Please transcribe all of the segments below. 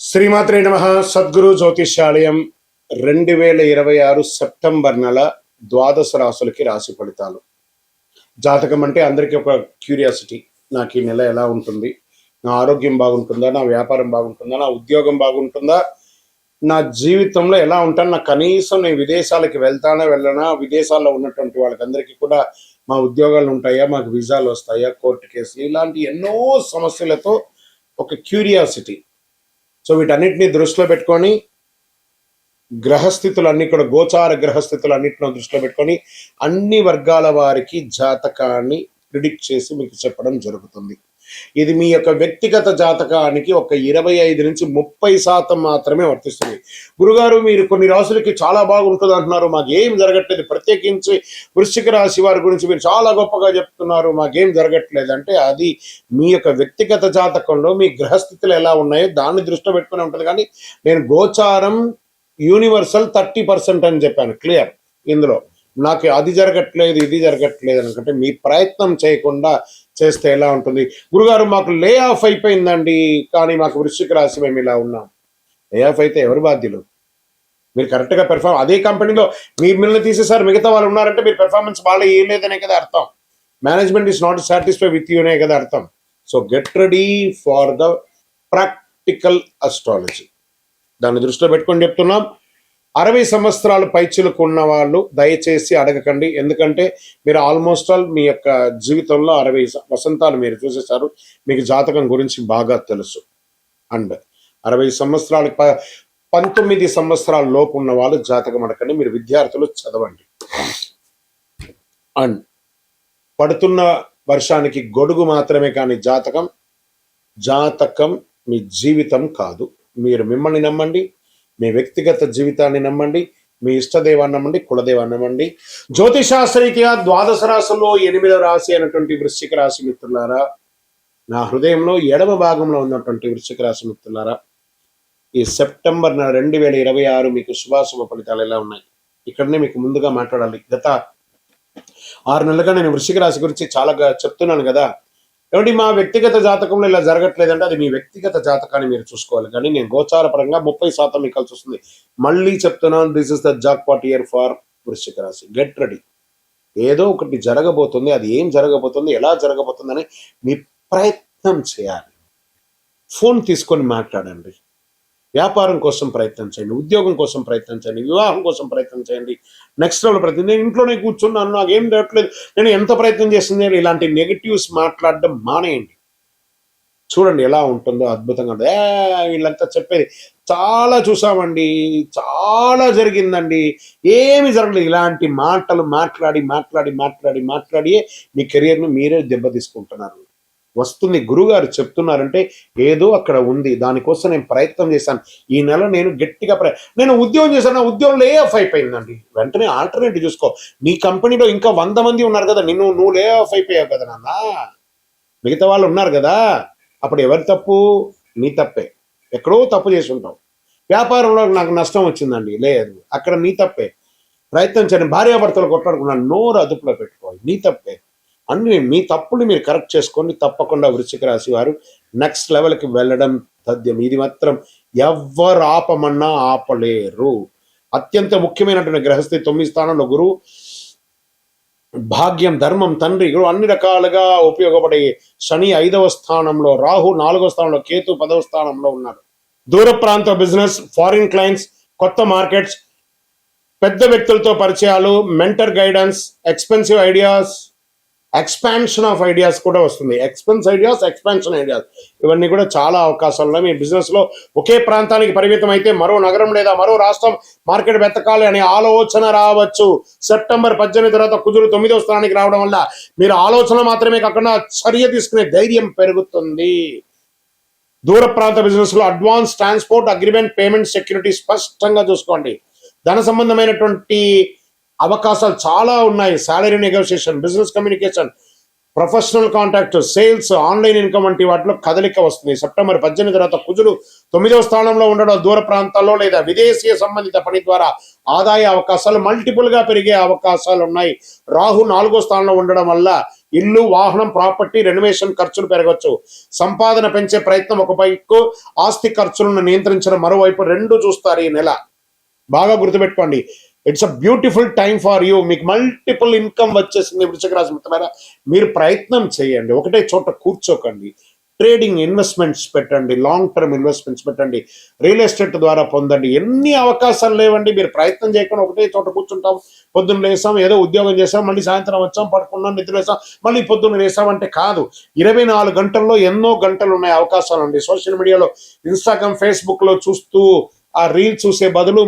శ్రీమాత్రే నమః. సద్గురు జ్యోతిష్యాలయం 2026 సెప్టెంబర్ నెల ద్వాదశ రాశులకి రాశి ఫలితాలు. జాతకం అంటే అందరికీ ఒక క్యూరియాసిటీ. నాకు ఈ నెల ఎలా ఉంటుంది, నా ఆరోగ్యం బాగుంటుందా, నా వ్యాపారం బాగుంటుందా, నా ఉద్యోగం బాగుంటుందా, నా జీవితంలో ఎలా ఉంటాను, నా కనీసం నేను విదేశాలకి వెళ్తానా వెళ్ళనా, విదేశాల్లో ఉన్నటువంటి వాళ్ళకందరికీ కూడా మా ఉద్యోగాలు ఉంటాయా, మాకు వీసాలు వస్తాయా, కోర్టు కేసులు, ఇలాంటి ఎన్నో సమస్యలతో ఒక క్యూరియాసిటీ. సో వీటన్నిటిని దృష్టిలో పెట్టుకొని గ్రహస్థితులన్నీ కూడా గోచార గ్రహస్థితులు అన్నింటిలో దృష్టిలో పెట్టుకొని అన్ని వర్గాల వారికి జాతకాన్ని ప్రిడిక్ట్ చేసి మీకు చెప్పడం జరుగుతుంది. ఇది మీ యొక్క వ్యక్తిగత జాతకానికి ఒక 25 నుంచి 30% మాత్రమే వర్తిస్తుంది. గురుగారు, మీరు కొన్ని రాశులకి చాలా బాగుంటుంది అంటున్నారు, మాకేం జరగట్లేదు, ప్రత్యేకించి వృశ్చిక రాశి వారి గురించి మీరు చాలా గొప్పగా చెప్తున్నారు, మాకేం జరగట్లేదు అంటే అది మీ యొక్క వ్యక్తిగత జాతకంలో మీ గ్రహస్థితులు ఎలా ఉన్నాయో దాన్ని దృష్టిలో పెట్టుకుని ఉంటుంది. కానీ నేను గోచారం యూనివర్సల్ 30% అని చెప్పాను, క్లియర్. ఇందులో నాకు అది జరగట్లేదు ఇది జరగట్లేదు అనుకుంటే మీ ప్రయత్నం చేయకుండా చేస్తే ఎలా ఉంటుంది? గురుగారు, మాకు లే ఆఫ్ అయిపోయిందండి, కానీ మాకు వృశ్చిక రాశి మేము ఇలా ఉన్నాం. లే ఆఫ్ అయితే ఎవరు బాధ్యులు? మీరు కరెక్ట్గా అదే కంపెనీలో మిమ్మల్ని తీసేసారు, మిగతా వాళ్ళు ఉన్నారంటే మీరు పెర్ఫార్మెన్స్ బాగా వేయలేదనే కదా అర్థం. Management is not satisfy with యూనే కదా అర్థం. So get ready for the practical astrology. దాన్ని దృష్టిలో పెట్టుకొని చెప్తున్నాం. 60 సంవత్సరాలు పైచిలకు ఉన్న వాళ్ళు దయచేసి అడగకండి, ఎందుకంటే మీరు ఆల్మోస్ట్ ఆల్ మీ యొక్క జీవితంలో 60 వసంతాలు మీరు చూసేశారు, మీకు జాతకం గురించి బాగా తెలుసు. అండ్ 60 సంవత్సరాలు 19 సంవత్సరాల లోపు ఉన్న వాళ్ళు జాతకం అడగండి, మీరు విద్యార్థులు చదవండి. అండ్ పడుతున్న వర్షానికి గొడుగు మాత్రమే, కానీ జాతకం మీ జీవితం కాదు. మీరు మిమ్మల్ని నమ్మండి, మీ వ్యక్తిగత జీవితాన్ని నమ్మండి, మీ ఇష్టదేవాన్ని నమ్మండి, కులదేవాన్ని నమ్మండి. జ్యోతిషాస్త్రరీత్యా ద్వాదశ రాశుల్లో 8వ రాశి అయినటువంటి వృశ్చిక రాశి మిత్రులారా, నా హృదయంలో ఎడమ భాగంలో ఉన్నటువంటి వృశ్చిక రాశి మిత్రులారా, ఈ సెప్టెంబర్ 2026 మీకు శుభాశుభ ఫలితాలు ఎలా ఉన్నాయి ఇక్కడనే మీకు ముందుగా మాట్లాడాలి. గత 6 నెలలుగా నేను వృశ్చిక రాశి గురించి చాలా చెప్తున్నాను కదా. ఏమంటే మా వ్యక్తిగత జాతకంలో ఇలా జరగట్లేదంటే అది మీ వ్యక్తిగత జాతకాన్ని మీరు చూసుకోవాలి. కానీ నేను గోచార పరంగా 30% మీకు కలిసి వస్తుంది. మళ్ళీ చెప్తున్నాను, this is the jackpot year for వృశ్చిక రాశి. Get ready. ఏదో ఒకటి జరగబోతుంది, అది ఏం జరగబోతుంది, ఎలా జరగబోతుంది అని మీ ప్రయత్నం చేయాలి. ఫోన్ తీసుకొని మాట్లాడండి. వ్యాపారం కోసం ప్రయత్నం చేయండి, ఉద్యోగం కోసం ప్రయత్నం చేయండి, వివాహం కోసం ప్రయత్నం చేయండి, నెక్స్ట్ లెవెల్ ప్రయత్నం. నేను ఇంట్లోనే కూర్చున్నాను, నాకు ఏం జరగట్లేదు, నేను ఎంత ప్రయత్నం చేస్తుంది, ఇలాంటి నెగిటివ్స్ మాట్లాడడం మానేయండి. చూడండి ఎలా ఉంటుందో అద్భుతంగా. వీళ్ళంతా చెప్పేది చాలా చూసామండి, చాలా జరిగిందండి, ఏమి జరగలేదు, ఇలాంటి మాటలు మాట్లాడి మీ కెరియర్ను మీరే దెబ్బతీసుకుంటున్నారు. వస్తుంది, గురుగారు చెప్తున్నారంటే ఏదో అక్కడ ఉంది, దానికోసం నేను ప్రయత్నం చేశాను. ఈ నెల నేను గట్టిగా నేను ఉద్యోగం చేశాను, ఉద్యోగం లే ఆఫ్ అయిపోయిందండి. వెంటనే ఆల్టర్నేటివ్ చూసుకో. నీ కంపెనీలో ఇంకా 100 మంది ఉన్నారు కదా, నువ్వు లే ఆఫ్ అయిపోయావు కదా నాన్న, మిగతా వాళ్ళు ఉన్నారు కదా. అప్పుడు ఎవరి తప్పు? నీ తప్పే. ఎక్కడో తప్పు చేసి ఉంటావు. వ్యాపారంలో నాకు నష్టం వచ్చిందండి, లేదు, అక్కడ నీ తప్పే. ప్రయత్నం చేయండి. భార్యాభర్తలు కొట్లాడుకున్నాను, నోరు అదుపులో పెట్టుకోవాలి, నీ తప్పే. అన్ని మీ తప్పుని మీరు కరెక్ట్ చేసుకోండి. తప్పకుండా వృశ్చిక రాశి వారు నెక్స్ట్ లెవెల్కి వెళ్ళడం తథ్యం. ఇది మాత్రం ఎవరు ఆపమన్నా ఆపలేరు. అత్యంత ముఖ్యమైనటువంటి గ్రహస్థితి 9వ స్థానంలో గురువు, భాగ్యం, ధర్మం, తండ్రి, గురువు అన్ని రకాలుగా ఉపయోగపడే శని 5వ స్థానంలో, రాహు 4వ స్థానంలో, కేతు 10వ స్థానంలో ఉన్నారు. దూర ప్రాంత బిజినెస్, ఫారిన్ క్లయింట్స్, కొత్త మార్కెట్స్, పెద్ద వ్యక్తులతో పరిచయాలు, mentor guidance, expensive ideas, expansion of ideas కూడా వస్తుంది. ఎక్స్పాన్షన్ ఐడియాస్, ఇవన్నీ కూడా చాలా అవకాశాలు ఉన్నాయి. మీ బిజినెస్ లో ఒకే ప్రాంతానికి పరిమితం అయితే మరో నగరం లేదా మరో రాష్ట్రం మార్కెట్ వెతకాలి అనే ఆలోచన రావచ్చు. సెప్టెంబర్ 18 తర్వాత కుజుడు 9వ స్థానానికి రావడం వల్ల మీరు ఆలోచన మాత్రమే కాకుండా చర్య తీసుకునే ధైర్యం పెరుగుతుంది. దూర ప్రాంత బిజినెస్ లో advance transport agreement, payment, security స్పష్టంగా చూసుకోండి. ధన సంబంధమైనటువంటి అవకాశాలు చాలా ఉన్నాయి. Salary negotiation, business communication, professional contact, sales, online income వంటి వాటిలో కదలిక వస్తుంది. సెప్టెంబర్ 18 తర్వాత కుజుడు 9వ స్థానంలో ఉండడం దూర ప్రాంతాల్లో లేదా విదేశీయ సంబంధిత పని ద్వారా ఆదాయ అవకాశాలు మల్టిపుల్ గా పెరిగే అవకాశాలు ఉన్నాయి. రాహు 4వ స్థానంలో ఉండడం వల్ల ఇల్లు, వాహనం, ప్రాపర్టీ రెనోవేషన్ ఖర్చులు పెరగవచ్చు. సంపాదన పెంచే ప్రయత్నం ఒకవైపు, ఆస్తి ఖర్చులను నియంత్రించడం మరోవైపు, రెండు చూస్తారు ఈ నెల. బాగా గుర్తుపెట్టుకోండి, it's a beautiful time for you. మీకు మల్టిపుల్ ఇన్కమ్ వచ్చేసింది వృశ్చిక రాశి మిత్రులారా. మీరు ప్రయత్నం చేయండి, ఒకటే చోట కూర్చోకండి. ట్రేడింగ్ ఇన్వెస్ట్మెంట్స్ పెట్టండి, లాంగ్ టర్మ్ ఇన్వెస్ట్మెంట్స్ పెట్టండి, రియల్ ఎస్టేట్ ద్వారా పొందండి. ఎన్ని అవకాశాలు లేవండి. మీరు ప్రయత్నం చేయకుండా ఒకటే చోట కూర్చుంటాం, పొద్దున్న లేసాం, ఏదో ఉద్యోగం చేసాం, మళ్ళీ సాయంత్రం వచ్చాం, పడుకున్నాం, నిద్ర వేసాం, మళ్ళీ పొద్దున్న వేసాం అంటే కాదు. 24 గంటల్లో ఎన్నో గంటలు ఉన్నాయి అవకాశాలు అండి. సోషల్ మీడియాలో, ఇన్స్టాగ్రామ్, ఫేస్బుక్ లో చూస్తూ ఆ రీల్ చూసే బదులు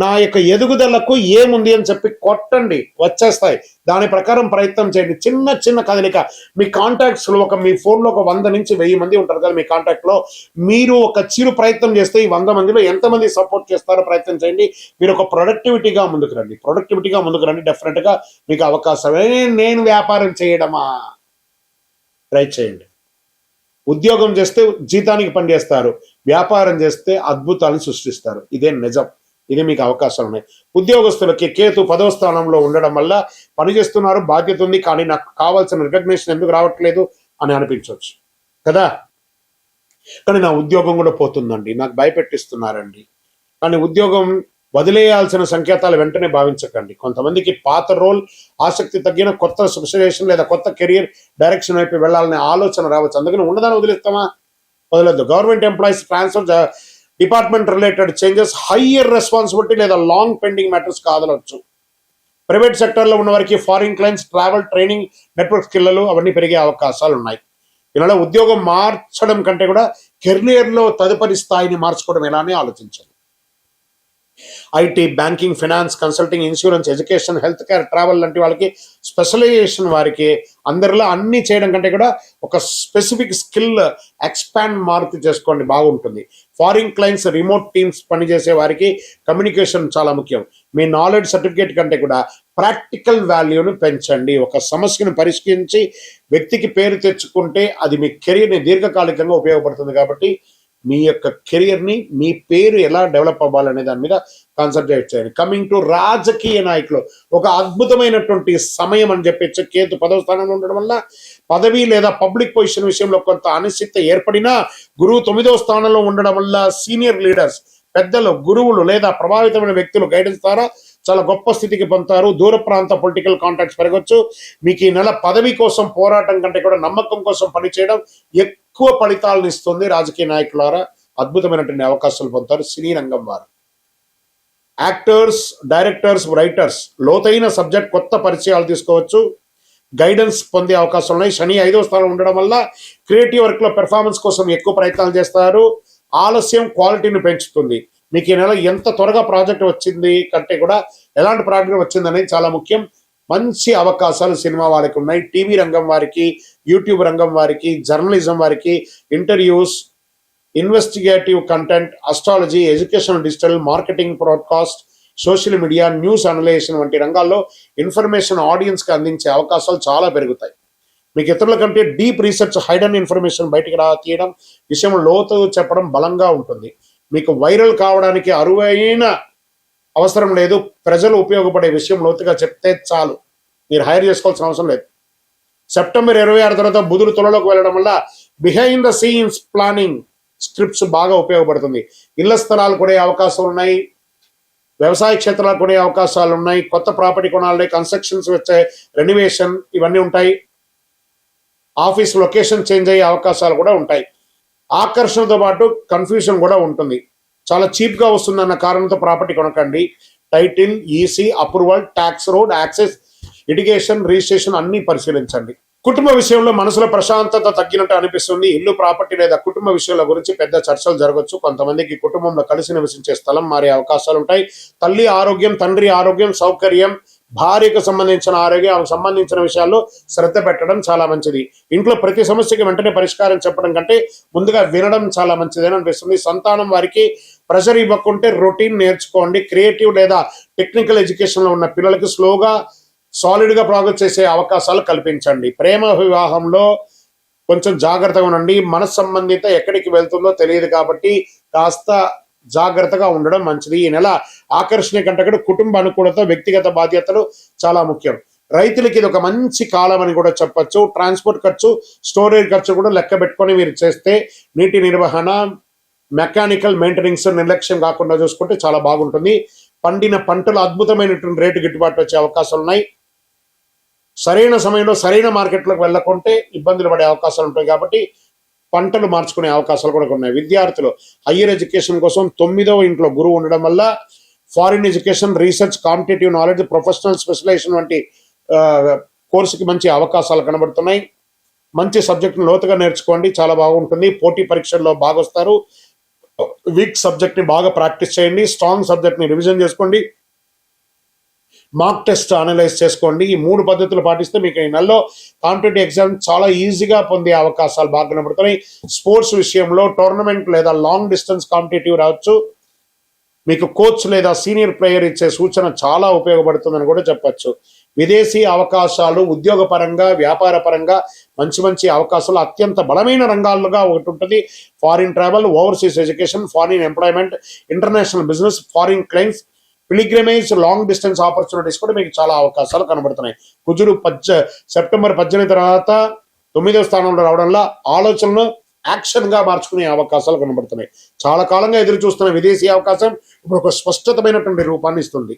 నా యొక్క ఎదుగుదలకు ఏముంది అని చెప్పి కొట్టండి, వచ్చేస్తాయి. దాని ప్రకారం ప్రయత్నం చేయండి. చిన్న చిన్న కదలిక మీ కాంటాక్ట్స్ లో, మీ ఫోన్ లో 100 నుంచి 1000 మంది ఉంటారు కదా మీ కాంటాక్ట్ లో. మీరు ఒక చిరు ప్రయత్నం చేస్తే ఈ 100 మందిలో ఎంతమంది సపోర్ట్ చేస్తారో ప్రయత్నం చేయండి. మీరు ఒక ప్రొడక్టివిటీగా ముందుకు రండి. డెఫినెట్ గా మీకు అవకాశమే. నేను వ్యాపారం చేయడమా, ట్రై చేయండి. ఉద్యోగం చేస్తే జీతానికి పనిచేస్తారు, వ్యాపారం చేస్తే అద్భుతాలను సృష్టిస్తారు. ఇదే నిజం. ఇది మీకు అవకాశాలు ఉన్నాయి. ఉద్యోగస్తులకి కేతు 10వ స్థానంలో ఉండడం వల్ల పనిచేస్తున్నారు, బాధ్యత ఉంది, కానీ నాకు కావాల్సిన రికగ్నిషన్ ఎందుకు రావట్లేదు అని అనిపించవచ్చు కదా. కానీ నా ఉద్యోగం కూడా పోతుందండి, నాకు భయపెట్టిస్తున్నారండి. కానీ ఉద్యోగం వదిలేయాల్సిన సంకేతాలు వెంటనే భావించకండి. కొంతమందికి పాత రోల్ ఆసక్తి తగ్గిన కొత్త స్పెషలైజేషన్ లేదా కొత్త కెరియర్ డైరెక్షన్ వైపు వెళ్ళాలనే ఆలోచన రావచ్చు. అందుకని ఉన్నదాన్ని వదిలేస్తామా? వదలొద్దు. Government employees transfer, department related changes, higher responsibility లేదా లాంగ్ పెండింగ్ మ్యాటర్స్ కాదనవచ్చు. ప్రైవేట్ సెక్టర్లో ఉన్న వారికి foreign clients, travel, training, network స్కిల్లు అవన్నీ పెరిగే అవకాశాలు ఉన్నాయి. ఇలా ఉద్యోగం మార్చడం కంటే కూడా కెరియర్లో తదుపరి స్థాయిని మార్చుకోవడం ఎలా అని ఆలోచించండి. IT, banking, finance, consulting, insurance, education, health care, travel లాంటి వాళ్ళకి స్పెషలైజేషన్, వారికి అందరిలో అన్ని చేయడం కంటే కూడా ఒక స్పెసిఫిక్ స్కిల్ ఎక్స్పాండ్ మార్పు చేసుకోండి, బాగుంటుంది. ఫారిన్ క్లయింట్స్, రిమోట్ టీమ్స్ పనిచేసే వారికి కమ్యూనికేషన్ చాలా ముఖ్యం. మీ నాలెడ్జ్ సర్టిఫికేట్ కంటే కూడా ప్రాక్టికల్ వాల్యూను పెంచండి. ఒక సమస్యను పరిష్కరించి వ్యక్తికి పేరు తెచ్చుకుంటే అది మీ కెరీర్ని దీర్ఘకాలికంగా ఉపయోగపడుతుంది. కాబట్టి మీ యొక్క కెరియర్ని, మీ పేరు ఎలా డెవలప్ అవ్వాలనే దాని మీద కాన్సన్ట్రేట్ చేయండి. కమింగ్ టు రాజకీయ నాయకులు, ఒక అద్భుతమైనటువంటి సమయం అని చెప్పచ్చు. కేతు 10వ స్థానంలో ఉండడం వల్ల పదవి లేదా పబ్లిక్ పొజిషన్ విషయంలో కొంత అనిశ్చిత ఏర్పడినా, గురువు 9వ స్థానంలో ఉండడం వల్ల సీనియర్ లీడర్స్, పెద్దలు, గురువులు లేదా ప్రభావితమైన వ్యక్తులు గైడెన్స్ ద్వారా చాలా గొప్ప స్థితికి పొందుతారు. దూర ప్రాంత పొలిటికల్ కాంటాక్ట్స్ పెరగచ్చు. మీకు ఈ నెల పదవి కోసం పోరాటం కంటే కూడా నమ్మకం కోసం పనిచేయడం ఎక్కువ ఫలితాలను ఇస్తుంది. రాజకీయ నాయకులారా అద్భుతమైనటువంటి అవకాశాలు పొందుతారు. సినీ రంగం వారు, యాక్టర్స్, డైరెక్టర్స్, రైటర్స్ లోతైన సబ్జెక్ట్, కొత్త పరిచయాలు తీసుకోవచ్చు, గైడెన్స్ పొందే అవకాశాలు ఉన్నాయి. శని 5వ స్థానంలో ఉండడం వల్ల క్రియేటివ్ వర్క్ లో పెర్ఫార్మెన్స్ కోసం ఎక్కువ ప్రయత్నాలు చేస్తారు. ఆలస్యం క్వాలిటీని పెంచుతుంది. మీకు ఈ నెల ఎంత త్వరగా ప్రాజెక్ట్ వచ్చింది కంటే కూడా ఎలాంటి ప్రాజెక్ట్ వచ్చింది అనేది చాలా ముఖ్యం. మంచి అవకాశాలు సినిమా వారికి ఉన్నాయి. టీవీ రంగం వారికి, యూట్యూబ్ రంగం వారికి, జర్నలిజం వారికి, interviews, investigative content, astrology, education, digital marketing, broadcast, social media, news analysation వంటి రంగాల్లో ఇన్ఫర్మేషన్ ఆడియన్స్కి అందించే అవకాశాలు చాలా పెరుగుతాయి. మీకు ఇతరుల కంటే డీప్ రీసెర్చ్, హైడెన్ ఇన్ఫర్మేషన్ బయటికి తీయడం, విషయం లోతు చెప్పడం బలంగా ఉంటుంది. మీకు వైరల్ కావడానికి అరువైన అవసరం లేదు. ప్రజలు ఉపయోగపడే విషయం లోతుగా చెప్తే చాలు, మీరు హైర్ చేసుకోవాల్సిన అవసరం లేదు. సెప్టెంబర్ 26 తర్వాత బుధుడు తులలోకి వెళ్ళడం వల్ల behind the scenes planning scripts బాగా ఉపయోగపడుతుంది. ఇళ్ల స్థలాలు కొనే అవకాశాలు ఉన్నాయి, వ్యవసాయ క్షేత్రాలు కొనే అవకాశాలు ఉన్నాయి, కొత్త ప్రాపర్టీ కొనాలి, కన్స్ట్రక్షన్స్ వచ్చే, రెనోవేషన్ ఇవన్నీ ఉంటాయి. ఆఫీస్ లొకేషన్ చేంజ్ అయ్యే అవకాశాలు కూడా ఉంటాయి. ఆకర్షణతో పాటు కన్ఫ్యూజన్ కూడా ఉంటుంది. చాలా చీప్గా వస్తుందన్న కారణంతో ప్రాపర్టీ కొనకండి. Title, EC, approval, tax, road access, litigation, registration అన్ని పరిశీలించండి. కుటుంబ విషయంలో మనసులో ప్రశాంతత తగ్గినట్టు అనిపిస్తుంది. ఇల్లు, ప్రాపర్టీ లేదా కుటుంబ విషయాల గురించి పెద్ద చర్చలు జరగవచ్చు. కొంతమందికి కుటుంబంలో కలిసి నివసించే స్థలం మారే అవకాశాలు ఉంటాయి. తల్లి ఆరోగ్యం, తండ్రి ఆరోగ్యం, సౌకర్యం, భార్యకు సంబంధించిన ఆరోగ్యం, ఆమెకు సంబంధించిన విషయాల్లో శ్రద్ధ పెట్టడం చాలా మంచిది. ఇంట్లో ప్రతి సమస్యకి వెంటనే పరిష్కారం చెప్పడం కంటే ముందుగా వినడం చాలా మంచిదని అనిపిస్తుంది. సంతానం వారికి ప్రెషర్ ఇవ్వకుంటే రొటీన్ నేర్చుకోండి. క్రియేటివ్ లేదా టెక్నికల్ ఎడ్యుకేషన్లో ఉన్న పిల్లలకి స్లోగా సాలిడ్గా ప్రోగ్రెస్ చేసే అవకాశాలు కల్పించండి. ప్రేమ వివాహంలో కొంచెం జాగ్రత్తగా ఉండండి. మనస్సంబంధిత ఎక్కడికి వెళ్తుందో తెలియదు కాబట్టి కాస్త జాగ్రత్తగా ఉండడం మంచిది. ఈ నెల ఆకర్షణ కంటే కూడా కుటుంబ అనుకూలత, వ్యక్తిగత బాధ్యతలు చాలా ముఖ్యం. రైతులకి ఇది ఒక మంచి కాలం అని కూడా చెప్పొచ్చు. ట్రాన్స్పోర్ట్ ఖర్చు, స్టోరేజ్ ఖర్చు కూడా లెక్క పెట్టుకొని మీరు చేస్తే నీటి నిర్వహణ, మెకానికల్ మెయింటెనెన్స్ నిర్లక్ష్యం కాకుండా చూసుకుంటే చాలా బాగుంటుంది. పండిన పంటలు అద్భుతమైనటువంటి రేటు గిట్టుబాటు వచ్చే అవకాశాలు ఉన్నాయి. సరైన సమయంలో సరైన మార్కెట్లోకి వెళ్ళకుంటే ఇబ్బందులు పడే అవకాశాలు ఉంటాయి కాబట్టి పంటలు మార్చుకునే అవకాశాలు కూడా ఉన్నాయి. విద్యార్థులు హయ్యర్ ఎడ్యుకేషన్ కోసం 9వ ఇంట్లో గురువు ఉండడం వల్ల foreign education, research, competitive knowledge, professional specialization వంటి కోర్సుకి మంచి అవకాశాలు కనబడుతున్నాయి. మంచి సబ్జెక్ట్ని లోతుగా నేర్చుకోండి, చాలా బాగుంటుంది. పోటీ పరీక్షల్లో బాగా వస్తారు. వీక్ సబ్జెక్ట్ని బాగా ప్రాక్టీస్ చేయండి. స్ట్రాంగ్ సబ్జెక్ట్ని రివిజన్ చేసుకోండి. మాక్ టెస్ట్ అనలైజ్ చేసుకోండి. ఈ 3 పద్ధతులు పాటిస్తే మీకు ఈ నెలలో కాంపిటేటివ్ ఎగ్జామ్ చాలా ఈజీగా పొందే అవకాశాలు బాగా కనబడుతున్నాయి. స్పోర్ట్స్ విషయంలో టోర్నమెంట్ లేదా లాంగ్ డిస్టెన్స్ కాంపిటేటివ్ రావచ్చు. మీకు కోచ్ లేదా సీనియర్ ప్లేయర్ ఇచ్చే సూచన చాలా ఉపయోగపడుతుందని కూడా చెప్పచ్చు. విదేశీ అవకాశాలు, ఉద్యోగపరంగా, వ్యాపార పరంగా మంచి మంచి అవకాశాలు అత్యంత బలమైన రంగాలుగా ఒకటి ఉంటుంది. Foreign travel, overseas education, foreign employment, international business, foreign clients, pilgrimage, long distance opportunities కూడా మీకు చాలా అవకాశాలు కనబడుతున్నాయి. కుజుడు సెప్టెంబర్ 18 తర్వాత 9వ స్థానంలో రావడంలో ఆలోచనలు యాక్షన్ గా మార్చుకునే అవకాశాలు కనబడుతున్నాయి. చాలా కాలంగా ఎదురు చూస్తున్న విదేశీ అవకాశం ఇప్పుడు ఒక స్పష్టతమైనటువంటి రూపాన్ని ఇస్తుంది.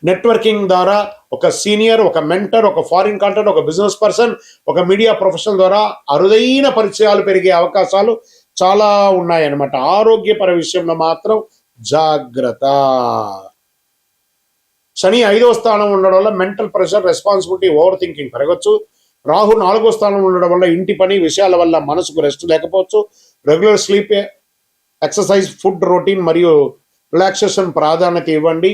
నెట్వర్కింగ్ ద్వారా ఒక సీనియర్, ఒక మెంటర్, ఒక ఫారిన్ కాంటాక్ట్, ఒక బిజినెస్ పర్సన్, ఒక మీడియా ప్రొఫెషనల్ ద్వారా అరుదైన పరిచయాలు పెరిగే అవకాశాలు చాలా ఉన్నాయన్నమాట. ఆరోగ్యపర విషయంలో మాత్రం జాగ్రత్త. శని 5వ స్థానం ఉండడం వల్ల mental pressure, responsibility, over thinking పెరగచ్చు. రాహు 4వ స్థానం ఉండడం వల్ల ఇంటి పని విషయాల వల్ల మనసుకు రెస్ట్ లేకపోవచ్చు. Regular sleep, exercise, food routine మరియు రిలాక్సేషన్ ప్రాధాన్యత ఇవ్వండి.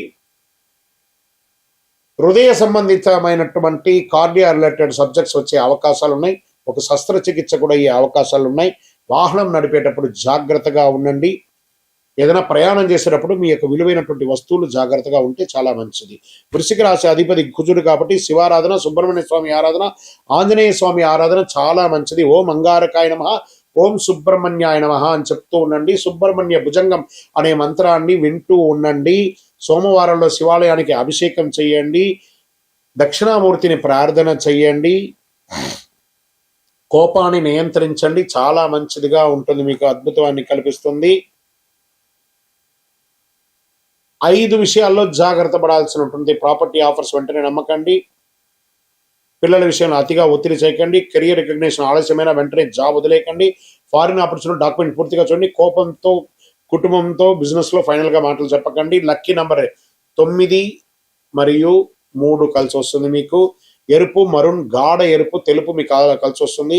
హృదయ సంబంధితమైనటువంటి కార్డియా రిలేటెడ్ సబ్జెక్ట్స్ వచ్చే అవకాశాలు ఉన్నాయి. ఒక శస్త్రచికిత్స కూడా అయ్యే అవకాశాలు ఉన్నాయి. వాహనం నడిపేటప్పుడు జాగ్రత్తగా ఉండండి. ఏదైనా ప్రయాణం చేసేటప్పుడు మీ యొక్క విలువైనటువంటి వస్తువులు జాగ్రత్తగా ఉంటే చాలా మంచిది. వృశ్చిక రాశి అధిపతి కుజుడు కాబట్టి శివారాధన, సుబ్రహ్మణ్య స్వామి ఆరాధన, ఆంజనేయ స్వామి ఆరాధన చాలా మంచిది. ఓం అంగారకాయ నమః, ఓం సుబ్రహ్మణ్యాయ నమః అని చెప్తూ ఉండండి. సుబ్రహ్మణ్య భుజంగం అనే మంత్రాన్ని వింటూ ఉండండి. సోమవారంలో శివాలయానికి అభిషేకం చేయండి. దక్షిణామూర్తిని ప్రార్థన చేయండి. కోపాన్ని నియంత్రించండి, చాలా మంచిదిగా ఉంటుంది, మీకు అద్భుతాన్ని కల్పిస్తుంది. 5 విషయాల్లో జాగ్రత్త పడాల్సి ఉంటుంది. ప్రాపర్టీ ఆఫర్స్ వెంటనే నమ్మకండి. పిల్లల విషయంలో అతిగా ఒత్తిడి చేయకండి. కెరియర్ రికగ్నిషన్ ఆలస్యమైన వెంటనే జాబ్ వదిలేయకండి. ఫారిన్ ఆపర్చునిటీ డాక్యుమెంట్ పూర్తిగా చూడండి. కోపంతో, కుటుంబంతో, బిజినెస్ లో ఫైనల్ గా మాటలు చెప్పకండి. లక్కీ నంబర్ 9 మరియు 3 కలిసి వస్తుంది. మీకు ఎరుపు, మరూన్, గాఢ ఎరుపు, తెలుపు మీకు కలిసి వస్తుంది.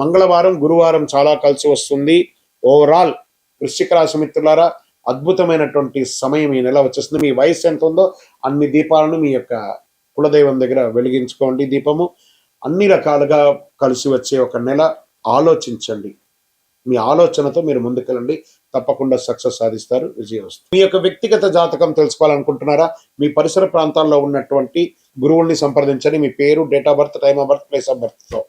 మంగళవారం, గురువారం చాలా కలిసి వస్తుంది. ఓవరాల్ వృశ్చిక రాశి మిత్రులారా అద్భుతమైనటువంటి సమయం ఈ నెల వచ్చేస్తుంది. మీ వయసు ఎంత ఉందో అన్ని దీపాలను మీ యొక్క కులదైవం దగ్గర వెలిగించుకోండి. దీపము అన్ని రకాలుగా కలిసి వచ్చే ఒక నెల. ఆలోచించండి, మీ ఆలోచనతో మీరు ముందుకెళ్ళండి, తప్పకుండా సక్సెస్ సాధిస్తారు, విజయం వస్తుంది. మీ యొక్క వ్యక్తిగత జాతకం తెలుసుకోవాలనుకుంటున్నారా? మీ పరిసర ప్రాంతాల్లో ఉన్నటువంటి గురువుల్ని సంప్రదించండి. మీ పేరు, date of birth, time of birth, place of birth తో,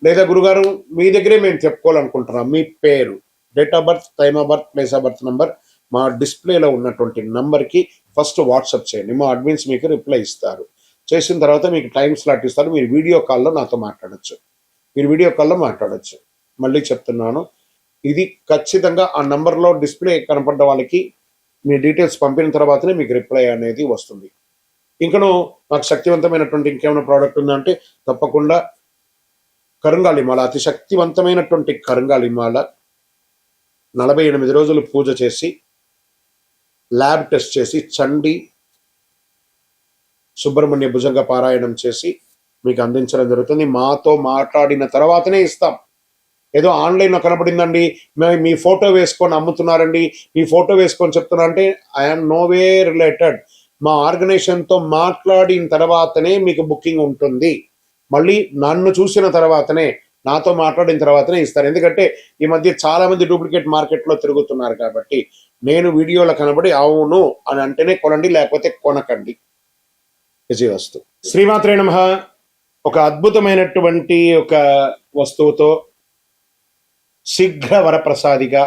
లేదా గురుగారు మీ దగ్గరే మేము చెప్పుకోవాలనుకుంటున్నాం, మీ పేరు, date of birth, time of birth, place of birth number మా డిస్ప్లేలో ఉన్నటువంటి నంబర్కి ఫస్ట్ వాట్సాప్ చేయండి. మా అడ్మిన్స్ మీకు రిప్లై ఇస్తారు. చేసిన తర్వాత మీకు టైం స్లాట్ ఇస్తారు. మీరు వీడియో కాల్లో నాతో మాట్లాడచ్చు. మళ్ళీ చెప్తున్నాను, ఇది ఖచ్చితంగా ఆ నంబర్లో డిస్ప్లే కనపడ్డ వాళ్ళకి మీ డీటెయిల్స్ పంపిన తర్వాతనే మీకు రిప్లై అనేది వస్తుంది. ఇంకను నాకు శక్తివంతమైనటువంటి ఇంకేమైనా ప్రోడక్ట్ ఉందంటే తప్పకుండా కరుంగాలిమాల, అతి శక్తివంతమైనటువంటి కరుంగాలిమాల 48 రోజులు పూజ చేసి, ల్యాబ్ టెస్ట్ చేసి, చండి సుబ్రహ్మణ్య భుజంగ పారాయణం చేసి మీకు అందించడం జరుగుతుంది. మాతో మాట్లాడిన తర్వాతనే ఇస్తాం. ఏదో ఆన్లైన్లో కనపడిందండి, మీ ఫోటో వేసుకొని అమ్ముతున్నారండి, మీ ఫోటో వేసుకొని చెప్తున్నా అంటే ఐఎమ్ నోవే రిలేటెడ్. మా ఆర్గనైజేషన్తో మాట్లాడిన తర్వాతనే మీకు బుకింగ్ ఉంటుంది. మళ్ళీ నన్ను చూసిన తర్వాతనే, నాతో మాట్లాడిన తర్వాతనే ఇస్తారు. ఎందుకంటే ఈ మధ్య చాలా మంది డూప్లికేట్ మార్కెట్లో తిరుగుతున్నారు కాబట్టి నేను వీడియోలో కనబడి అవును అని అంటేనే కొనండి, లేకపోతే కొనకండి. విజయవస్తు. శ్రీమాత్రే నమః. ఒక అద్భుతమైనటువంటి ఒక వస్తువుతో శీఘ్ర వరప్రసాదిగా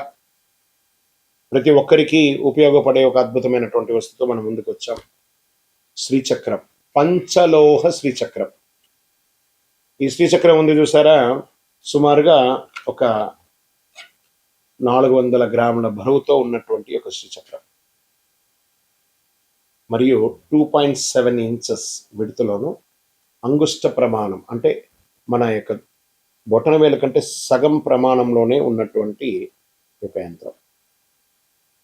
ప్రతి ఒక్కరికి ఉపయోగపడే ఒక అద్భుతమైనటువంటి వస్తువుతో మనం ముందుకు వచ్చాం. శ్రీచక్రం. పంచలోహ శ్రీచక్రం. ఈ శ్రీచక్రం ఉంది చూసారా, సుమారుగా ఒక 400 గ్రాముల బరువుతో ఉన్నటువంటి ఒక శ్రీచక్రం, మరియు 2.7 ఇంచెస్ విడుతులోను, అంగుష్ట ప్రమాణం అంటే మన యొక్క బొటన వేలు కంటే సగం ప్రమాణంలోనే ఉన్నటువంటి ఒక యంత్రం.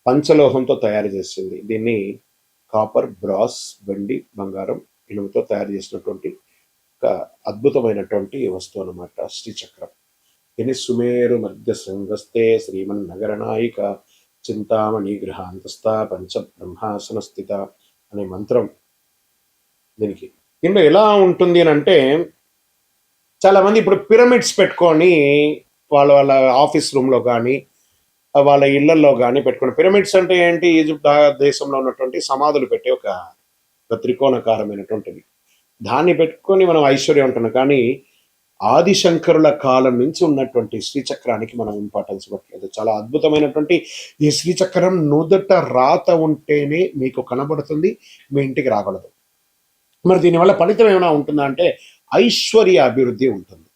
పంచలోహంతో తయారు చేసింది. దీన్ని కాపర్, బ్రాస్, వెండి, బంగారం, ఇనుముతో తయారు చేసినటువంటి ఒక అద్భుతమైనటువంటి వస్తువు అన్నమాట శ్రీచక్రం. దీన్ని సుమేరు మధ్య శృంగస్తే శ్రీమన్నగర నాయిక చింతామణి గృహాంతస్థ పంచ బ్రహ్మాసన స్థిత అనే మంత్రం దీనికి. దీంట్లో ఎలా ఉంటుంది అని అంటే, చాలా మంది ఇప్పుడు పిరమిడ్స్ పెట్టుకొని వాళ్ళ వాళ్ళ ఆఫీస్ రూమ్లో కానీ వాళ్ళ ఇళ్లలో కానీ పెట్టుకుని, పిరమిడ్స్ అంటే ఏంటి, ఈజిప్ట్ దేశంలో ఉన్నటువంటి సమాధులు పెట్టే ఒక త్రికోణకారమైనటువంటిది. దాన్ని పెట్టుకొని మనం ఐశ్వర్యం ఉంటున్నాం. కానీ ఆదిశంకరుల కాలం నుంచి ఉన్నటువంటి శ్రీచక్రానికి మనం ఇంపార్టెన్స్ ఇవ్వట్లేదు. చాలా అద్భుతమైనటువంటి ఈ శ్రీచక్రం నుదుట రాత ఉంటేనే మీకు కనబడుతుంది, మీ ఇంటికి రాగలదు. మరి దీనివల్ల ఫలితం ఏమైనా ఉంటుందా అంటే ఐశ్వర్య అభివృద్ధి ఉంటుంది,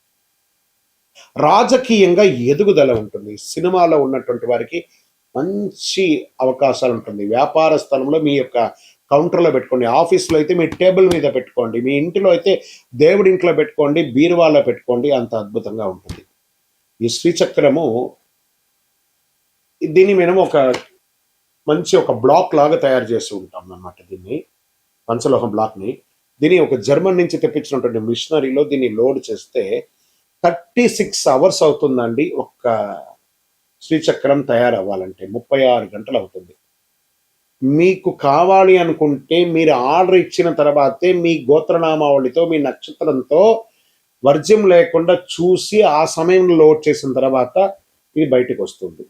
రాజకీయంగా ఎదుగుదల ఉంటుంది, సినిమాలో ఉన్నటువంటి వారికి మంచి అవకాశాలు ఉంటుంది, వ్యాపార స్థలంలో మీ యొక్క కౌంటర్లో పెట్టుకోండి, ఆఫీస్లో అయితే మీ టేబుల్ మీద పెట్టుకోండి, మీ ఇంటిలో అయితే దేవుడి ఇంట్లో పెట్టుకోండి, బీరువాలో పెట్టుకోండి, అంత అద్భుతంగా ఉంటుంది ఈ శ్రీచక్రము. దీన్ని మేము ఒక మంచి ఒక బ్లాక్ లాగా తయారు చేసి ఉంటాం అన్నమాట. దీన్ని పంచలోహం బ్లాక్ని, దీన్ని ఒక జర్మన్ నుంచి తెప్పించినటువంటి మిషనరీలో దీన్ని లోడ్ చేస్తే 36 అవర్స్ అవుతుందండి ఒక్క శ్రీచక్రం తయారవ్వాలంటే. 36 గంటలు అవుతుంది. మీకు కావాలి అనుకుంటే మీరు ఆర్డర్ ఇచ్చిన తర్వాతే మీ గోత్రనామావళితో, మీ నక్షత్రంతో వర్జ్యం లేకుండా చూసి ఆ సమయంలో లోడ్ చేసిన తర్వాత ఇది బయటకు వస్తుంది.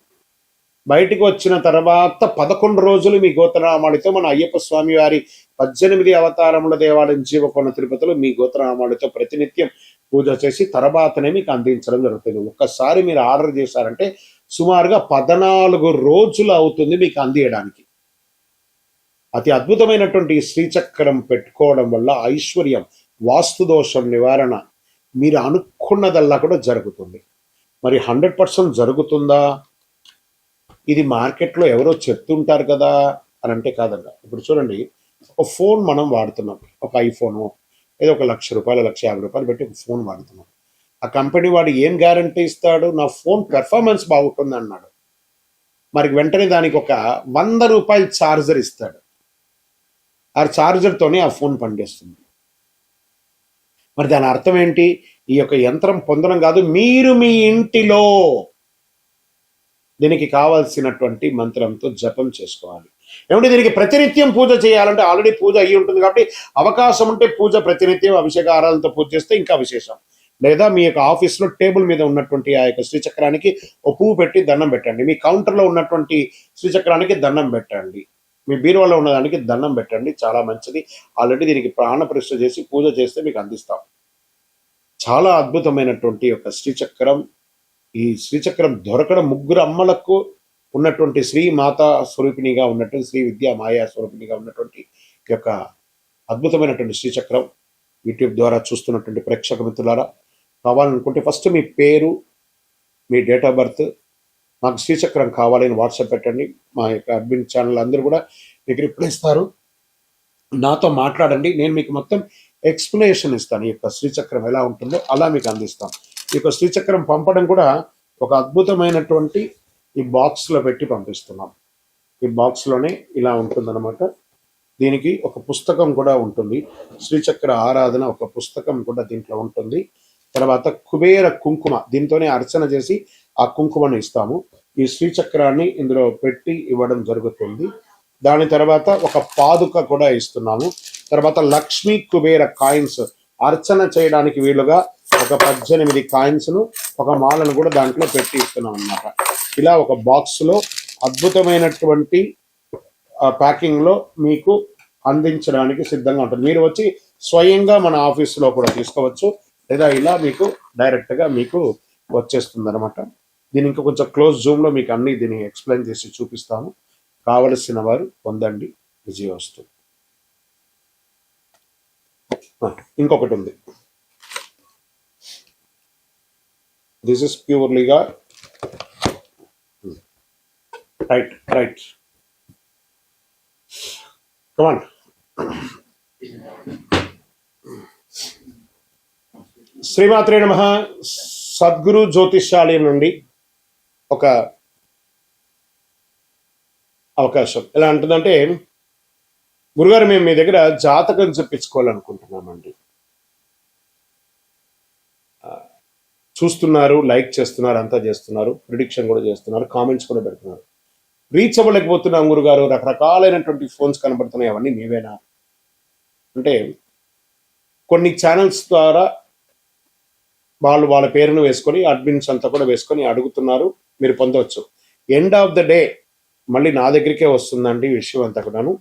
బయటకు వచ్చిన తర్వాత 11 రోజులు మీ గోత్రనామావళితో మన అయ్యప్ప స్వామి వారి 18 అవతారముల దేవాలయం జీవకొండ తిరుపతిలో మీ గోత్రనామావళితో ప్రతినిత్యం పూజ చేసి తర్వాతనే మీకు అందించడం జరుగుతుంది. ఒక్కసారి మీరు ఆర్డర్ చేశారంటే సుమారుగా 14 రోజులు అవుతుంది మీకు అందియడానికి. అతి అద్భుతమైనటువంటి శ్రీచక్రం పెట్టుకోవడం వల్ల ఐశ్వర్యం, వాస్తు దోషం నివారణ, మీరు అనుకున్నదల్లా కూడా జరుగుతుంది. మరి 100% జరుగుతుందా? ఇది మార్కెట్లో ఎవరో చెప్తుంటారు కదా అని అంటే కాదంట. ఇప్పుడు చూడండి, ఒక ఫోన్ మనం వాడుతున్నాం, ఒక ఐఫోను, ఏదో ఒక ₹1,00,000, ₹1,50,000 పెట్టి ఒక ఫోన్ వాడుతున్నాం. ఆ కంపెనీ వాడు ఏం గ్యారంటీ ఇస్తాడు? నా ఫోన్ పెర్ఫార్మెన్స్ బాగుంటుంది అన్నాడు. మరి వెంటనే దానికి ఒక ₹100 ఛార్జర్ ఇస్తాడు. ఆ ఛార్జర్తోనే ఆ ఫోన్ పనిచేస్తుంది. మరి దాని అర్థం ఏంటి? ఈ యొక్క యంత్రం పొందడం కాదు, మీరు మీ ఇంటిలో దీనికి కావాల్సినటువంటి మంత్రంతో జపం చేసుకోవాలి. ఏమంటే దీనికి ప్రతినిత్యం పూజ చేయాలంటే ఆల్రెడీ పూజ అయ్యి ఉంటుంది కాబట్టి అవకాశం ఉంటే పూజ ప్రతినిత్యం అభిషేకారాలతో పూజ చేస్తే ఇంకా విశేషం. లేదా మీ యొక్క ఆఫీస్లో టేబుల్ మీద ఉన్నటువంటి ఆ యొక్క శ్రీచక్రానికి ఒక పువ్వు పెట్టి దండం పెట్టండి, మీ కౌంటర్లో ఉన్నటువంటి శ్రీచక్రానికి దండం పెట్టండి, మీ బీరువాలో ఉన్నదానికి దండం పెట్టండి. చాలా మంచిది. ఆల్రెడీ దీనికి ప్రాణ ప్రతిష్ఠ చేసి పూజ చేస్తే మీకు అందిస్తాం. చాలా అద్భుతమైనటువంటి యొక్క శ్రీచక్రం. ఈ శ్రీచక్రం దొరకడం ముగ్గురు అమ్మలకు ఉన్నటువంటి శ్రీ మాతా స్వరూపిణిగా ఉన్నటువంటి శ్రీ విద్యా మాయా స్వరూపిణిగా ఉన్నటువంటి యొక్క అద్భుతమైనటువంటి శ్రీచక్రం యూట్యూబ్ ద్వారా చూస్తున్నటువంటి ప్రేక్షక మిత్రులారా, కావాలనుకుంటే ఫస్ట్ మీ పేరు, మీ డేట్ ఆఫ్ బర్త్, నాకు శ్రీచక్రం కావాలని వాట్సాప్ పెట్టండి. మా యొక్క అడ్మిన్ ఛానల్ అందరూ కూడా మీకు రిప్లై ఇస్తారు. నాతో మాట్లాడండి, నేను మీకు మొత్తం ఎక్స్ప్లెనేషన్ ఇస్తాను. ఈ యొక్క శ్రీచక్రం ఎలా ఉంటుందో అలా మీకు అందిస్తాం. ఈ యొక్క శ్రీచక్రం పంపడం కూడా ఒక అద్భుతమైనటువంటి ఈ బాక్స్లో పెట్టి పంపిస్తున్నాం. ఈ బాక్స్లోనే ఇలా ఉంటుందన్నమాట. దీనికి ఒక పుస్తకం కూడా ఉంటుంది, శ్రీచక్ర ఆరాధన ఒక పుస్తకం కూడా దీంట్లో ఉంటుంది. తర్వాత కుబేర కుంకుమ, దీంతోనే అర్చన చేసి ఆ కుంకుమను ఇస్తాము. ఈ శ్రీచక్రాన్ని ఇందులో పెట్టి ఇవ్వడం జరుగుతుంది. దాని తర్వాత ఒక పాదుక కూడా ఇస్తున్నాము. తర్వాత లక్ష్మీ కుబేర కాయిన్స్ అర్చన చేయడానికి వీలుగా ఒక 18 కాయిన్స్ను, ఒక మాలను కూడా దాంట్లో పెట్టి ఇస్తున్నాం అన్నమాట. ఇలా ఒక బాక్స్లో అద్భుతమైనటువంటి ప్యాకింగ్లో మీకు అందించడానికి సిద్ధంగా ఉంటుంది. మీరు వచ్చి స్వయంగా మన ఆఫీసులో కూడా తీసుకోవచ్చు, లేదా ఇలా మీకు డైరెక్ట్గా మీకు వచ్చేస్తుంది అనమాట. దీని ఇంకా కొంచెం క్లోజ్ జూమ్లో మీకు అన్ని దీన్ని ఎక్స్ప్లెయిన్ చేసి చూపిస్తాము. కావలసిన వారు పొందండి. విజయవస్తు. ఇంకొకటి ఉంది, దిస్ ఇస్ ప్యూర్లీగా రైట్ కమాన్. శ్రీమాత్రే నమః. సద్గురు జ్యోతిష్యాలయం నుండి ఒక అవకాశం. ఎలా అంటుందంటే, గురుగారు మేము మీ దగ్గర జాతకం చెప్పించుకోవాలనుకుంటున్నామండి. చూస్తున్నారు, లైక్ చేస్తున్నారు, అంతా చేస్తున్నారు, ప్రిడిక్షన్ కూడా చేస్తున్నారు, కామెంట్స్ కూడా పెడుతున్నారు. రీచ్ అవ్వలేకపోతున్నాం గురుగారు, రకరకాలైనటువంటి ఫోన్స్ కనబడుతున్నాయి, అవన్నీ మీవేనా అంటే, కొన్ని ఛానల్స్ ద్వారా వాళ్ళ పేరును వేసుకొని అడ్మిన్స్ అంతా కూడా వేసుకొని అడుగుతున్నారు, మీరు పొందవచ్చు. ఎండ్ ఆఫ్ ద డే మళ్ళీ నా దగ్గరికే వస్తుందండి విషయం అంతా కూడాను.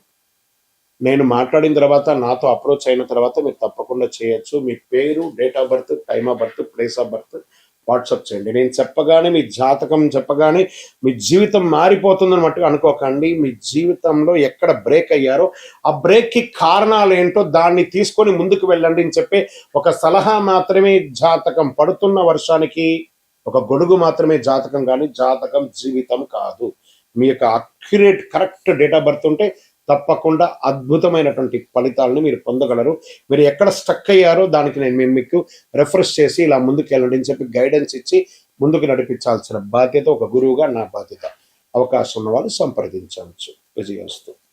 నేను మాట్లాడిన తర్వాత, నాతో అప్రోచ్ అయిన తర్వాత మీరు తప్పకుండా చేయొచ్చు. మీ పేరు, date of birth, time of birth, place of birth WhatsApp చేయండి. నేను చెప్పగానే, మీ జాతకం చెప్పగానే మీ జీవితం మారిపోతుందన్నమాట అనుకోకండి. మీ జీవితంలో ఎక్కడ బ్రేక్ అయ్యారో ఆ బ్రేక్కి కారణాలు ఏంటో దాన్ని తీసుకొని ముందుకు వెళ్ళండి అని చెప్పే ఒక సలహా మాత్రమే. జాతకం పడుతున్న వర్షానికి ఒక గొడుగు మాత్రమే జాతకం, కానీ జాతకం జీవితం కాదు. మీ యొక్క accurate correct date of birth ఉంటే తప్పకుండా అద్భుతమైనటువంటి ఫలితాలను మీరు పొందగలరు. మీరు ఎక్కడ స్టక్ అయ్యారో దానికి నేను మీకు రెఫరెన్స్ చేసి ఇలా ముందుకు వెళ్ళండి అని చెప్పి గైడెన్స్ ఇచ్చి ముందుకు నడిపించాల్సిన బాధ్యత ఒక గురువుగా నా బాధ్యత. అవకాశం ఉన్న వాళ్ళు సంప్రదించవచ్చు. విజయస్తు.